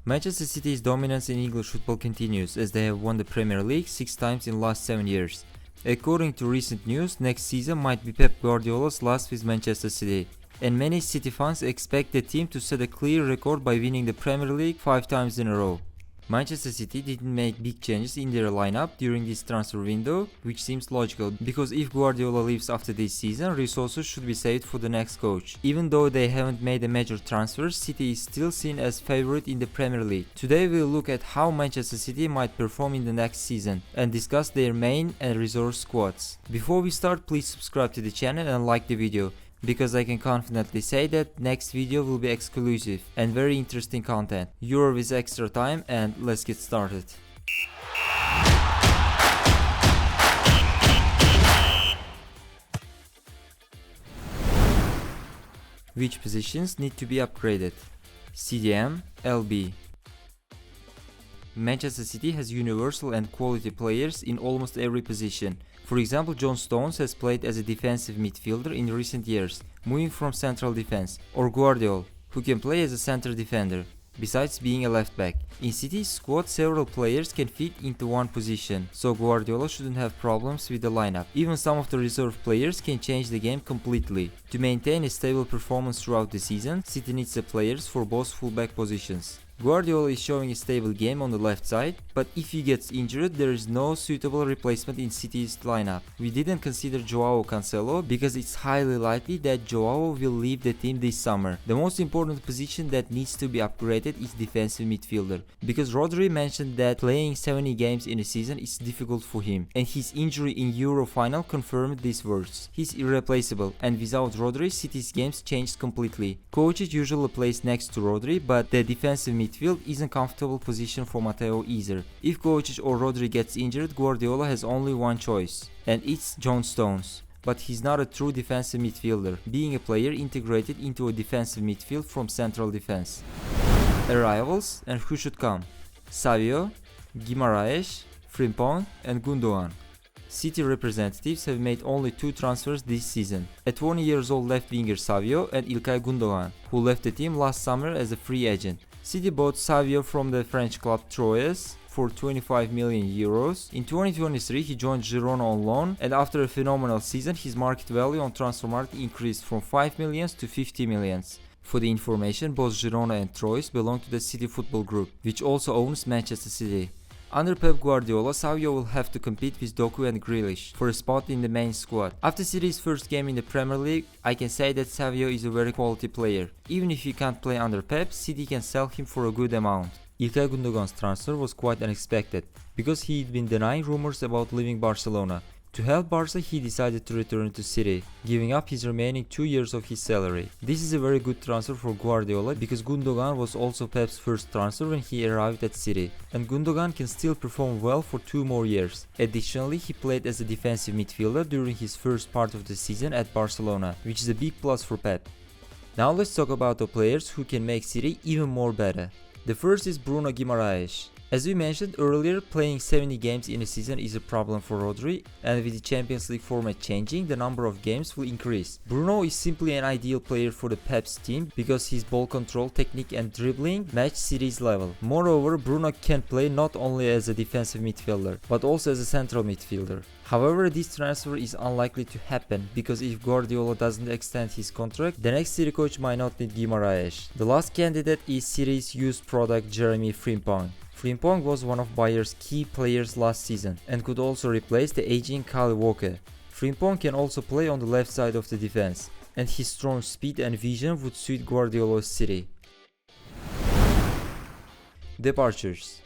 Manchester City's dominance in English football continues as they have won the Premier League 6 times in the last 7 years. According to recent news, next season might be Pep Guardiola's last with Manchester City. And many City fans expect the team to set a clear record by winning the Premier League 5 times in a row. Manchester City didn't make big changes in their lineup during this transfer window, which seems logical because if Guardiola leaves after this season, resources should be saved for the next coach. Even though they haven't made a major transfer, City is still seen as favorite in the Premier League. Today we'll look at how Manchester City might perform in the next season and discuss their main and reserve squads. Before we start, please subscribe to the channel and like the video, because I can confidently say that next video will be exclusive and very interesting content. You're with extra time and let's get started. Which positions need to be upgraded? CDM, LB. Manchester City has universal and quality players in almost every position. For example, John Stones has played as a defensive midfielder in recent years, moving from central defense, or Guardiola, who can play as a center defender, besides being a left back. In City's squad, several players can fit into one position, so Guardiola shouldn't have problems with the lineup. Even some of the reserve players can change the game completely. To maintain a stable performance throughout the season, City needs the players for both fullback positions. Guardiola is showing a stable game on the left side, but if he gets injured, there is no suitable replacement in City's lineup. We didn't consider Joao Cancelo because it's highly likely that Joao will leave the team this summer. The most important position that needs to be upgraded is defensive midfielder, because Rodri mentioned that playing 70 games in a season is difficult for him, and his injury in Euro final confirmed these words. He's irreplaceable, and without Rodri, City's games changed completely. Kovacic usually plays next to Rodri, but the defensive midfield isn't a comfortable position for Matteo either. If Kovacic or Rodri gets injured, Guardiola has only one choice, and it's John Stones. But he's not a true defensive midfielder, being a player integrated into a defensive midfield from central defense. Arrivals and who should come: Savio, Guimaraes, Frimpong and Gundogan. City representatives have made only 2 transfers this season: a 20 years old left winger Savio and İlkay Gundogan, who left the team last summer as a free agent. City bought Savio from the French club Troyes for 25 million euros. In 2023 he joined Girona on loan, and after a phenomenal season his market value on Transfermarkt increased from 5 millions to 50 millions. For the information, both Girona and Troyes belong to the City Football Group, which also owns Manchester City. Under Pep Guardiola, Savio will have to compete with Doku and Grealish for a spot in the main squad. After City's first game in the Premier League, I can say that Savio is a very quality player. Even if he can't play under Pep, City can sell him for a good amount. İlkay Gundogan's transfer was quite unexpected, because he'd been denying rumors about leaving Barcelona. To help Barca, he decided to return to City, giving up his remaining 2 years of his salary. This is a very good transfer for Guardiola because Gundogan was also Pep's first transfer when he arrived at City, and Gundogan can still perform well for 2 more years. Additionally, he played as a defensive midfielder during his first part of the season at Barcelona, which is a big plus for Pep. Now let's talk about the players who can make City even more better. The first is Bruno Guimaraes. As we mentioned earlier, playing 70 games in a season is a problem for Rodri, and with the Champions League format changing, the number of games will increase. Bruno is simply an ideal player for the Pep's team because his ball control, technique and dribbling match City's level. Moreover, Bruno can play not only as a defensive midfielder, but also as a central midfielder. However, this transfer is unlikely to happen because if Guardiola doesn't extend his contract, the next City coach might not need Guimaraes. The last candidate is City's used product Jeremy Frimpong. Frimpong was one of Bayern's key players last season and could also replace the aging Kyle Walker. Frimpong can also play on the left side of the defense, and his strong speed and vision would suit Guardiola's City. Departures: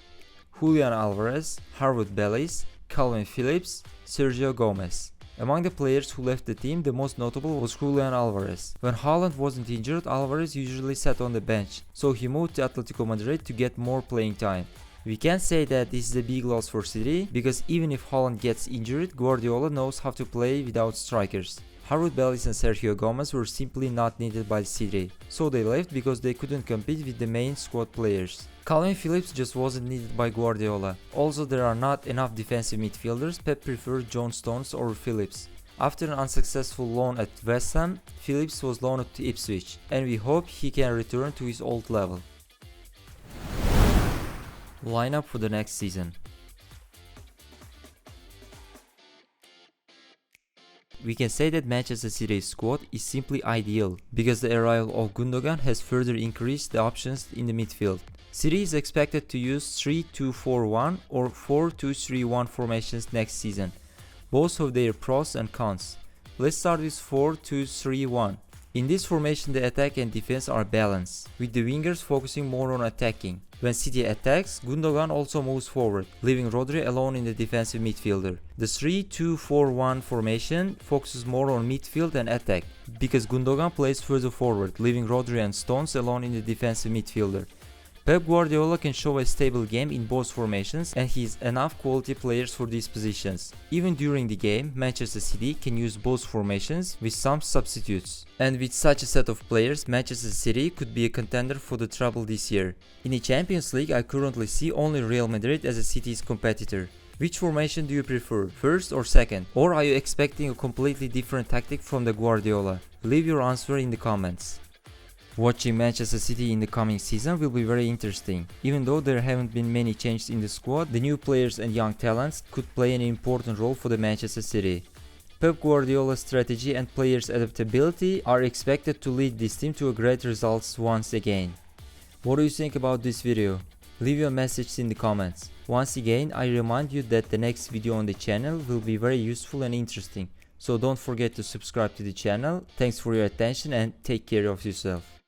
Julian Alvarez, Harwood Bellis, Calvin Phillips, Sergio Gomez. Among the players who left the team, the most notable was Julian Alvarez. When Haaland wasn't injured, Alvarez usually sat on the bench, so he moved to Atletico Madrid to get more playing time. We can't say that this is a big loss for City, because even if Haaland gets injured, Guardiola knows how to play without strikers. Harwood Bellis and Sergio Gomez were simply not needed by City, so they left because they couldn't compete with the main squad players. Calvin Phillips just wasn't needed by Guardiola. Also, there are not enough defensive midfielders. Pep preferred John Stones over Phillips. After an unsuccessful loan at West Ham, Phillips was loaned to Ipswich, and we hope he can return to his old level. Lineup for the next season. We can say that Manchester City's squad is simply ideal, because the arrival of Gundogan has further increased the options in the midfield. City is expected to use 3-2-4-1 or 4-2-3-1 formations next season. Both have their pros and cons. Let's start with 4-2-3-1. In this formation, the attack and defense are balanced, with the wingers focusing more on attacking. When City attacks, Gundogan also moves forward, leaving Rodri alone in the defensive midfielder. The 3-2-4-1 formation focuses more on midfield and attack, because Gundogan plays further forward, leaving Rodri and Stones alone in the defensive midfielder. Pep Guardiola can show a stable game in both formations, and he has enough quality players for these positions. Even during the game, Manchester City can use both formations with some substitutes. And with such a set of players, Manchester City could be a contender for the treble this year. In the Champions League, I currently see only Real Madrid as a City's competitor. Which formation do you prefer, first or second? Or are you expecting a completely different tactic from the Guardiola? Leave your answer in the comments. Watching Manchester City in the coming season will be very interesting. Even though there haven't been many changes in the squad, the new players and young talents could play an important role for the Manchester City. Pep Guardiola's strategy and players' adaptability are expected to lead this team to great results once again. What do you think about this video? Leave your message in the comments. Once again, I remind you that the next video on the channel will be very useful and interesting. So don't forget to subscribe to the channel. Thanks for your attention and take care of yourself.